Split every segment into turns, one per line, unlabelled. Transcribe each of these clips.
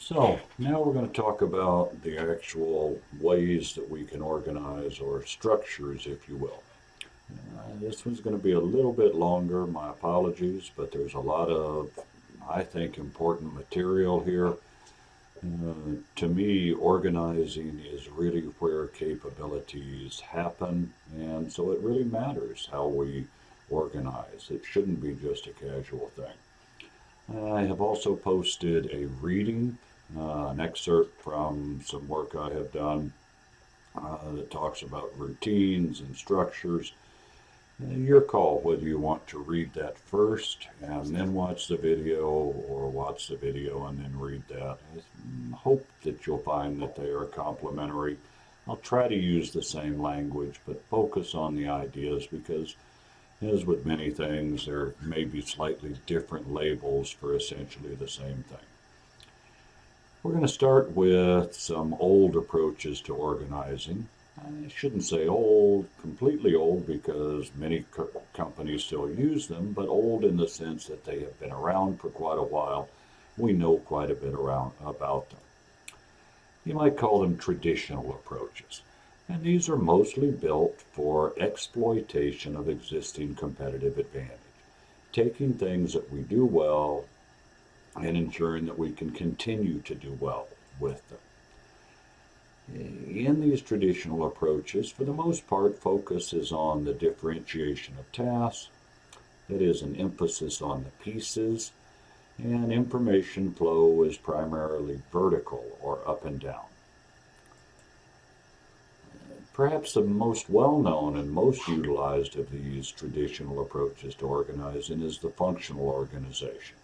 So now we're going to talk about the actual ways that we can organize, or structures, if you will. This one's going to be a little bit longer, my apologies, but there's a lot of, I think, important material here. To me, organizing is really where capabilities happen, and so it really matters how we organize. It shouldn't be just a casual thing. I have also posted a reading, an excerpt from some work I have done that talks about routines and structures. Your call whether you want to read that first and then watch the video, or watch the video and then read that. I hope that you'll find that they are complementary. I'll try to use the same language, but focus on the ideas because, as with many things, there may be slightly different labels for essentially the same thing. We're going to start with some old approaches to organizing. I shouldn't say old, completely old, because many companies still use them, but old in the sense that they have been around for quite a while. We know quite a bit about them. You might call them traditional approaches. And these are mostly built for exploitation of existing competitive advantage, taking things that we do well and ensuring that we can continue to do well with them. In these traditional approaches, for the most part, focus is on the differentiation of tasks. That is an emphasis on the pieces, and information flow is primarily vertical or up and down. Perhaps the most well-known and most utilized of these traditional approaches to organizing is the functional organization,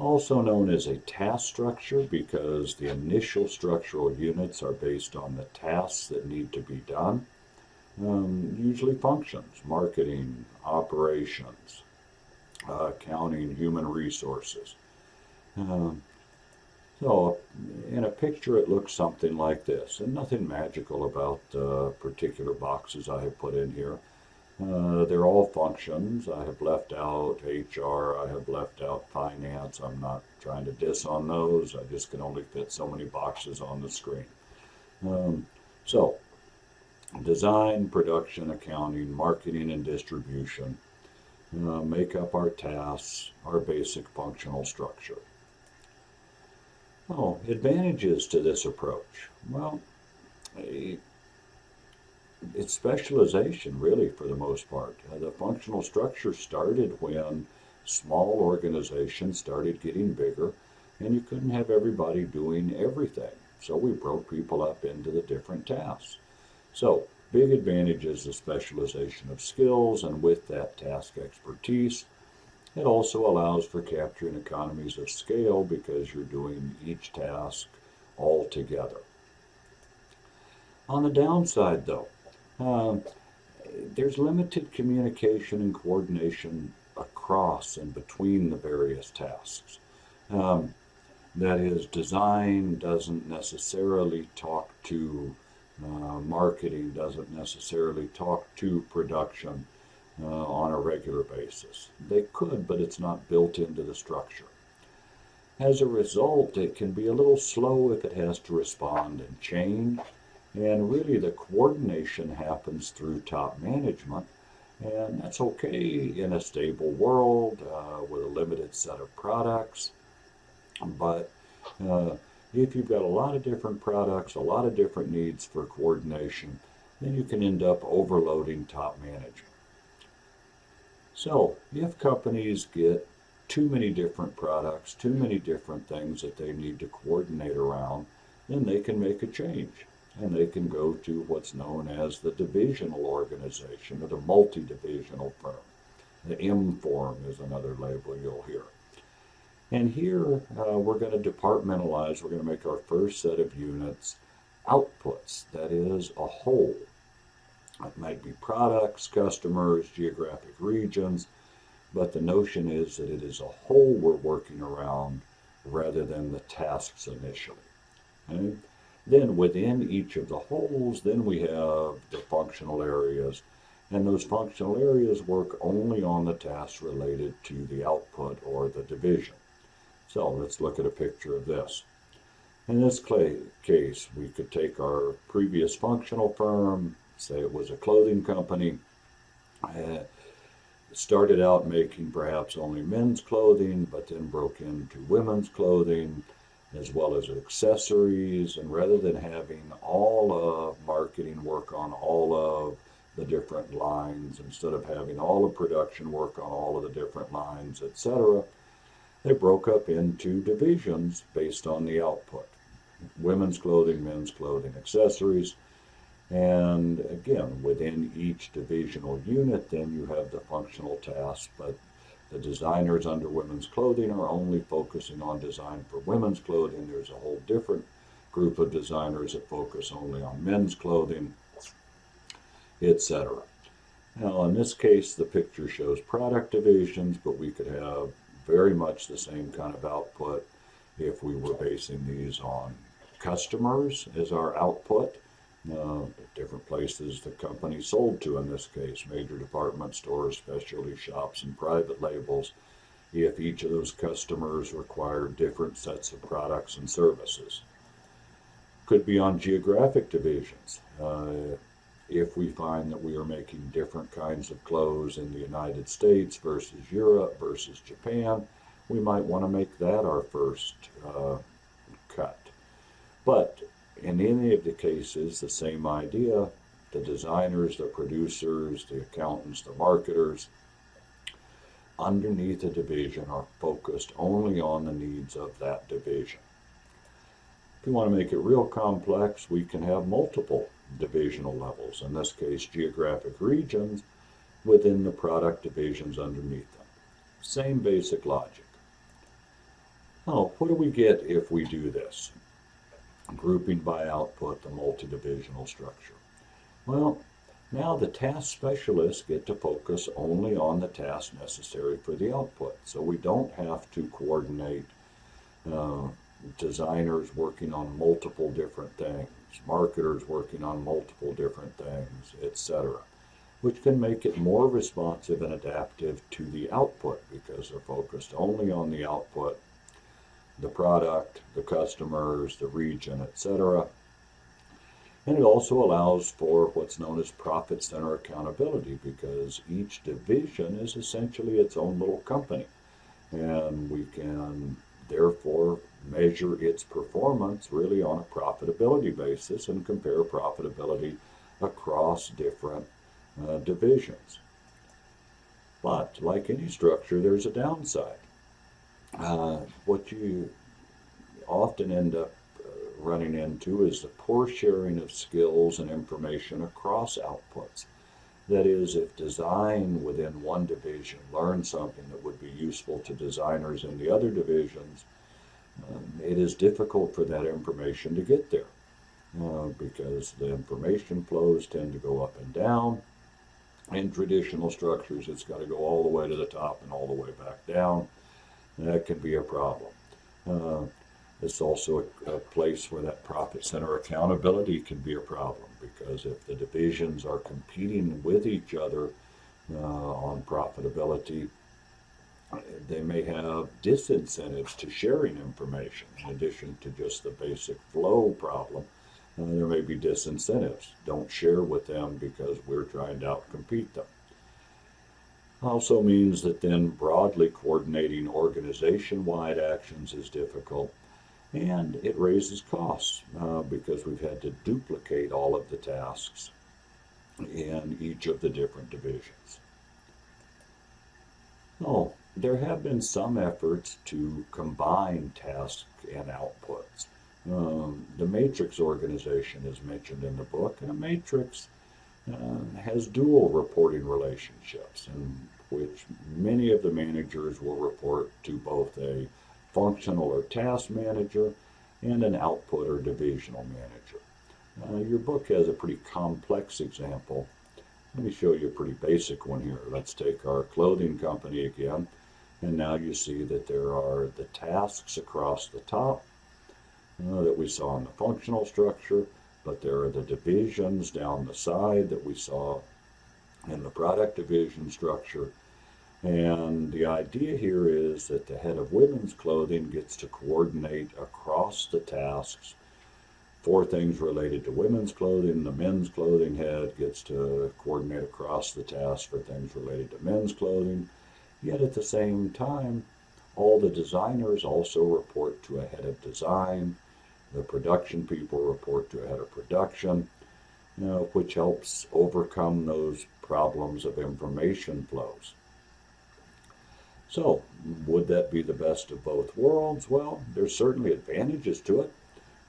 also known as a task structure because the initial structural units are based on the tasks that need to be done, usually functions, marketing, operations, accounting, human resources. So in a picture it looks something like this, and nothing magical about the particular boxes I have put in here. They're all functions. I have left out HR, I have left out finance. I'm not trying to diss on those. I just can only fit so many boxes on the screen. So, design, production, accounting, marketing, and distribution make up our tasks, our basic functional structure. Oh, advantages to this approach. Well, it's specialization, really, for the most part. The functional structure started when small organizations started getting bigger, and you couldn't have everybody doing everything. So we broke people up into the different tasks. So, big advantage is the specialization of skills, and with that task expertise, it also allows for capturing economies of scale because you're doing each task all together. On the downside, though, uh, there's limited communication and coordination across and between the various tasks. Um, that is, design doesn't necessarily talk to marketing, doesn't necessarily talk to production on a regular basis. They could, but it's not built into the structure. As a result, it can be a little slow if it has to respond and change. And really, the coordination happens through top management, and that's okay in a stable world with a limited set of products. But uh, if you've got a lot of different products, a lot of different needs for coordination, then you can end up overloading top management. So, if companies get too many different products, too many different things that they need to coordinate around, then they can make a change. And they can go to what's known as the divisional organization or the multi-divisional firm. The M form is another label you'll hear. And here we're going to departmentalize, we're going to make our first set of units outputs, that is, a whole. It might be products, customers, geographic regions, but the notion is that it is a whole we're working around rather than the tasks initially. Okay? Then within each of the wholes, then we have the functional areas, and those functional areas work only on the tasks related to the output or the division. So let's look at a picture of this. In this case, we could take our previous functional firm, say it was a clothing company, started out making perhaps only men's clothing, but then broke into women's clothing as well as accessories. And rather than having all of marketing work on all of the different lines, instead of having all of production work on all of the different lines, etc., they broke up into divisions based on the output. Women's clothing, men's clothing, accessories. And again, within each divisional unit, then you have the functional tasks, but the designers under women's clothing are only focusing on design for women's clothing. There's a whole different group of designers that focus only on men's clothing, etc. Now, in this case, the picture shows product divisions, but we could have very much the same kind of output if we were basing these on customers as our output. Different places the company sold to, in this case, major department stores, specialty shops, and private labels, if each of those customers required different sets of products and services. Could be on geographic divisions. If we find that we are making different kinds of clothes in the United States versus Europe versus Japan, we might want to make that our first cut. But in any of the cases, the same idea. The designers, the producers, the accountants, the marketers, underneath a division are focused only on the needs of that division. If you want to make it real complex, we can have multiple divisional levels, in this case geographic regions, within the product divisions underneath them. Same basic logic. Now, what do we get if we do this? Grouping by output, the multi-divisional structure. Well, now the task specialists get to focus only on the tasks necessary for the output. So we don't have to coordinate designers working on multiple different things, marketers working on multiple different things, etc., which can make it more responsive and adaptive to the output because they're focused only on the output, the product, the customers, the region, etc. And it also allows for what's known as profit center accountability because each division is essentially its own little company. And we can therefore measure its performance really on a profitability basis and compare profitability across different divisions. But like any structure, there's a downside. What you often end up running into is the poor sharing of skills and information across outputs. That is, if design within one division learns something that would be useful to designers in the other divisions, it is difficult for that information to get there because the information flows tend to go up and down. In traditional structures, it's got to go all the way to the top and all the way back down. That can be a problem. It's also a place where that profit center accountability can be a problem because if the divisions are competing with each other on profitability, they may have disincentives to sharing information. In addition to just the basic flow problem, there may be disincentives. Don't share with them because we're trying to outcompete them. Also means that then broadly coordinating organization-wide actions is difficult, and it raises costs because we've had to duplicate all of the tasks in each of the different divisions. Oh, there have been some efforts to combine tasks and outputs. The matrix organization is mentioned in the book, and a matrix has dual reporting relationships in which many of the managers will report to both a functional or task manager and an output or divisional manager. Your book has a pretty complex example. Let me show you a pretty basic one here. Let's take our clothing company again, and now you see that there are the tasks across the top that we saw in the functional structure, but there are the divisions down the side that we saw in the product division structure. And the idea here is that the head of women's clothing gets to coordinate across the tasks for things related to women's clothing. The men's clothing head gets to coordinate across the tasks for things related to men's clothing. Yet at the same time, all the designers also report to a head of design. The production people report to a head of production, which helps overcome those problems of information flows. So, would that be the best of both worlds? Well, there's certainly advantages to it.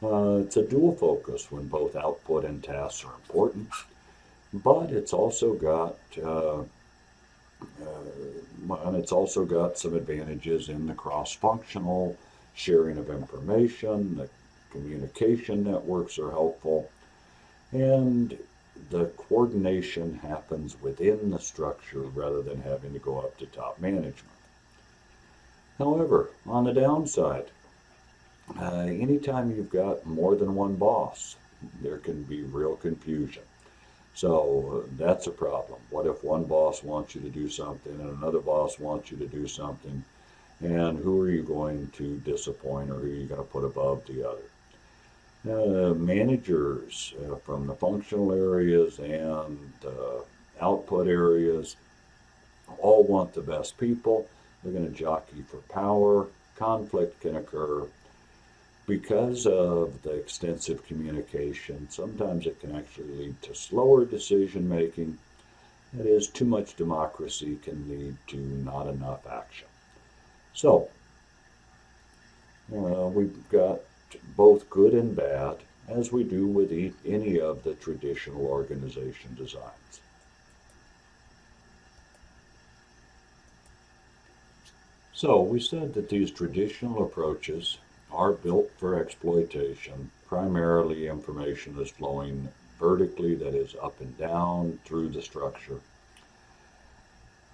It's a dual focus when both output and tasks are important, but it's also got some advantages in the cross-functional sharing of information. The communication networks are helpful, and the coordination happens within the structure rather than having to go up to top management. However, on the downside, anytime you've got more than one boss, there can be real confusion. So that's a problem. What if one boss wants you to do something and another boss wants you to do something? And who are you going to disappoint, or who are you going to put above the other? Managers from the functional areas and output areas all want the best people. They're going to jockey for power. Conflict can occur. Because of the extensive communication, sometimes it can actually lead to slower decision making. That is, too much democracy can lead to not enough action. So, we've got both good and bad, as we do with any of the traditional organization designs. So, we said that these traditional approaches are built for exploitation. Primarily, information is flowing vertically, that is up and down through the structure.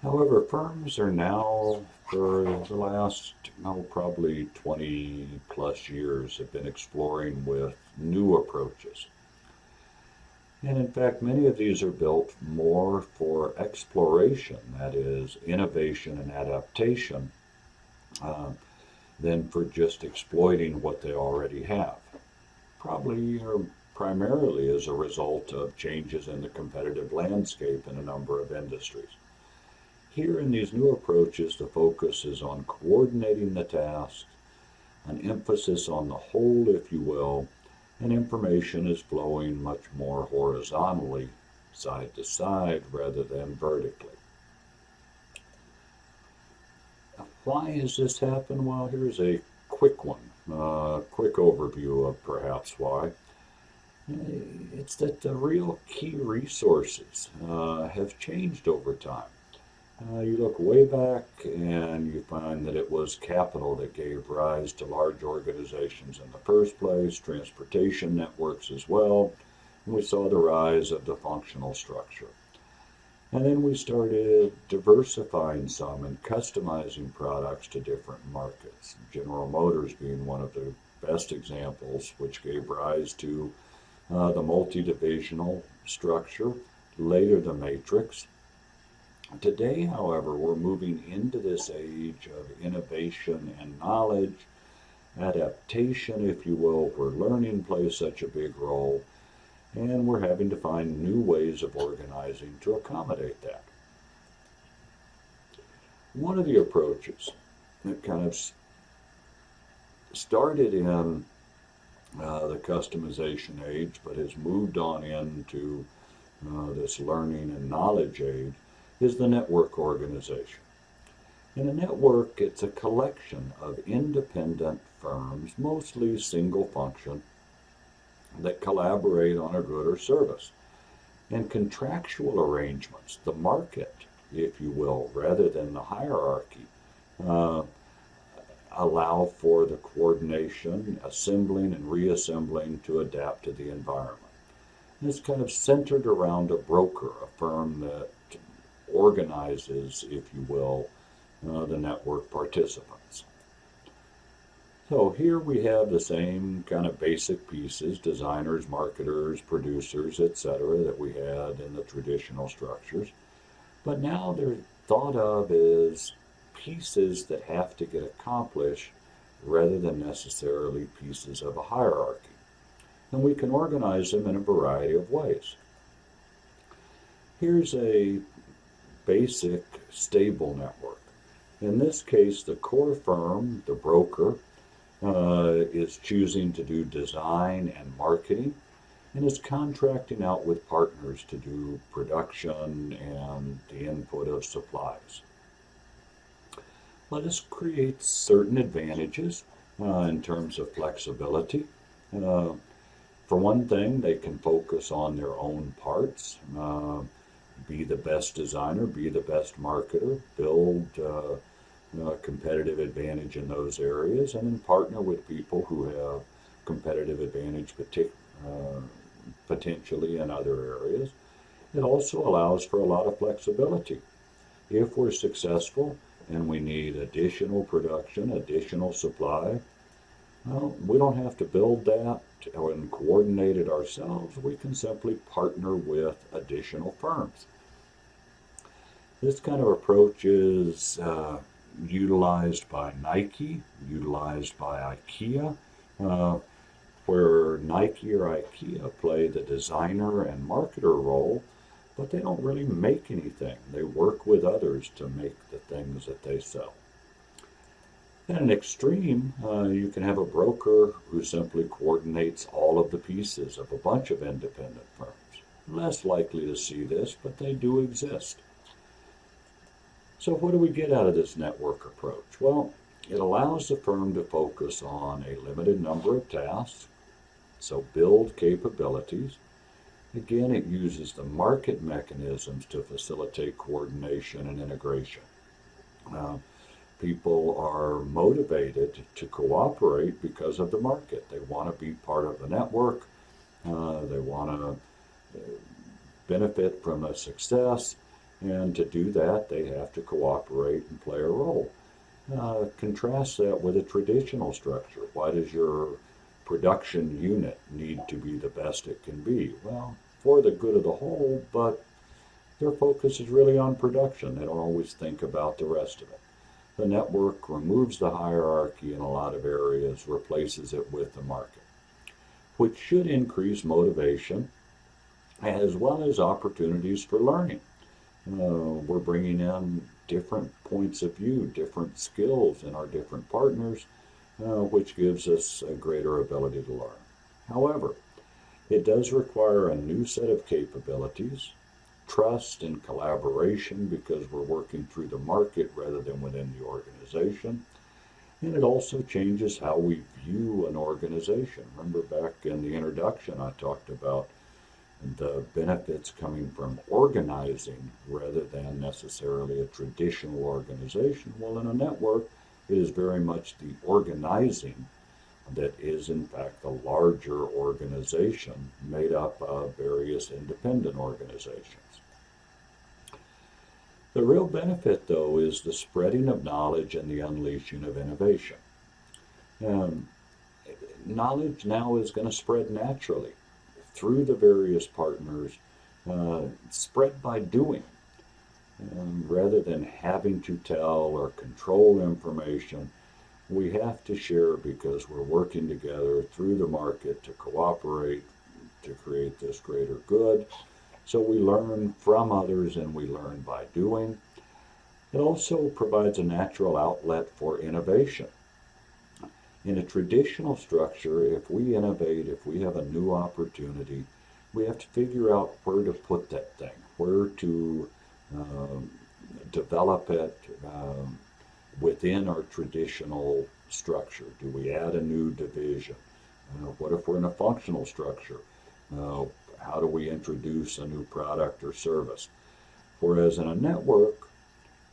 However, firms are now, for the last probably 20 plus years, have been exploring with new approaches. And in fact, many of these are built more for exploration, that is, innovation and adaptation, than for just exploiting what they already have. Probably or primarily as a result of changes in the competitive landscape in a number of industries. Here in these new approaches, the focus is on coordinating the tasks, an emphasis on the whole, if you will, and information is flowing much more horizontally, side to side, rather than vertically. Why has this happened? Well, here's a quick one, quick overview of perhaps why. It's that the real key resources have changed over time. You look way back and you find that it was capital that gave rise to large organizations in the first place, transportation networks as well, and we saw the rise of the functional structure. And then we started diversifying some and customizing products to different markets. General Motors being one of the best examples, which gave rise to the multi-divisional structure, later the matrix. Today, however, we're moving into this age of innovation and knowledge, adaptation, if you will, where learning plays such a big role, and we're having to find new ways of organizing to accommodate that. One of the approaches that kind of started in the customization age, but has moved on into this learning and knowledge age, is the network organization. In a network, it's a collection of independent firms, mostly single function, that collaborate on a good or service. And contractual arrangements, the market, if you will, rather than the hierarchy, allow for the coordination, assembling and reassembling to adapt to the environment. And it's kind of centered around a broker, a firm that organizes, if you will, the network participants. So here we have the same kind of basic pieces, designers, marketers, producers, etc., that we had in the traditional structures. But now thought of as pieces that have to get accomplished rather than necessarily pieces of a hierarchy. And we can organize them in a variety of ways. Here's a basic stable network. In this case, the core firm, the broker, is choosing to do design and marketing and is contracting out with partners to do production and the input of supplies. Let us create certain advantages in terms of flexibility. For one thing, they can focus on their own parts, be the best designer, be the best marketer, build competitive advantage in those areas, and then partner with people who have competitive advantage potentially in other areas. It also allows for a lot of flexibility. If we're successful and we need additional production, additional supply, well, we don't have to build that and coordinate it ourselves. We can simply partner with additional firms. This kind of approach is utilized by Nike, utilized by IKEA, where Nike or IKEA play the designer and marketer role, but they don't really make anything. They work with others to make the things that they sell. At an extreme, you can have a broker who simply coordinates all of the pieces of a bunch of independent firms. Less likely to see this, but they do exist. So what do we get out of this network approach? Well, it allows the firm to focus on a limited number of tasks, so build capabilities. Again, it uses the market mechanisms to facilitate coordination and integration. People are motivated to cooperate because of the market. They want to be part of the network. They want to benefit from the success. And to do that, they have to cooperate and play a role. Contrast that with a traditional structure. Why does your production unit need to be the best it can be? Well, for the good of the whole, but their focus is really on production. They don't always think about the rest of it. The network removes the hierarchy in a lot of areas, replaces it with the market, which should increase motivation as well as opportunities for learning. We're bringing in different points of view, different skills in our different partners, which gives us a greater ability to learn. However, it does require a new set of capabilities, trust and collaboration because we're working through the market rather than within the organization. And it also changes how we view an organization. Remember back in the introduction, I talked about the benefits coming from organizing rather than necessarily a traditional organization. Well, in a network, it is very much the organizing that is in fact the larger organization made up of various independent organizations. The real benefit, though, is the spreading of knowledge and the unleashing of innovation. Knowledge now is going to spread naturally through the various partners, spread by doing. Rather than having to tell or control information, we have to share because we're working together through the market to cooperate to create this greater good. So we learn from others and we learn by doing. It also provides a natural outlet for innovation. In a traditional structure, if we innovate, if we have a new opportunity, we have to figure out where to put that thing, where to develop it within our traditional structure. Do we add a new division? What if we're in a functional structure? How do we introduce a new product or service? Whereas in a network,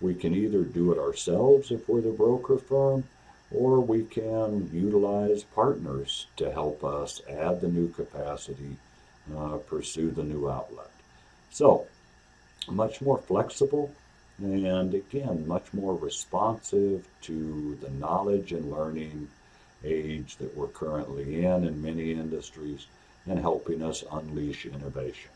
we can either do it ourselves if we're the broker firm, or we can utilize partners to help us add the new capacity, pursue the new outlet. So, much more flexible and again, much more responsive to the knowledge and learning age that we're currently in many industries and helping us unleash innovation.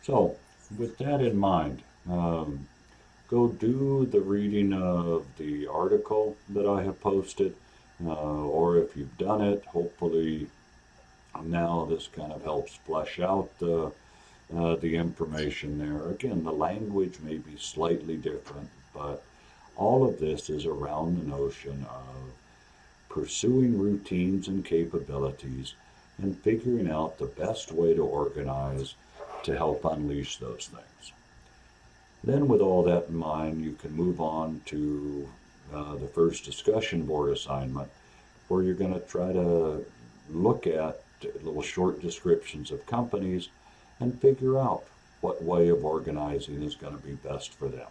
So, with that in mind, go do the reading of the article that I have posted, or if you've done it, hopefully now this kind of helps flesh out the information there. Again, the language may be slightly different, but all of this is around the notion of pursuing routines and capabilities and figuring out the best way to organize to help unleash those things. Then, with all that in mind, you can move on to the first discussion board assignment, where you're going to try to look at little short descriptions of companies and figure out what way of organizing is going to be best for them.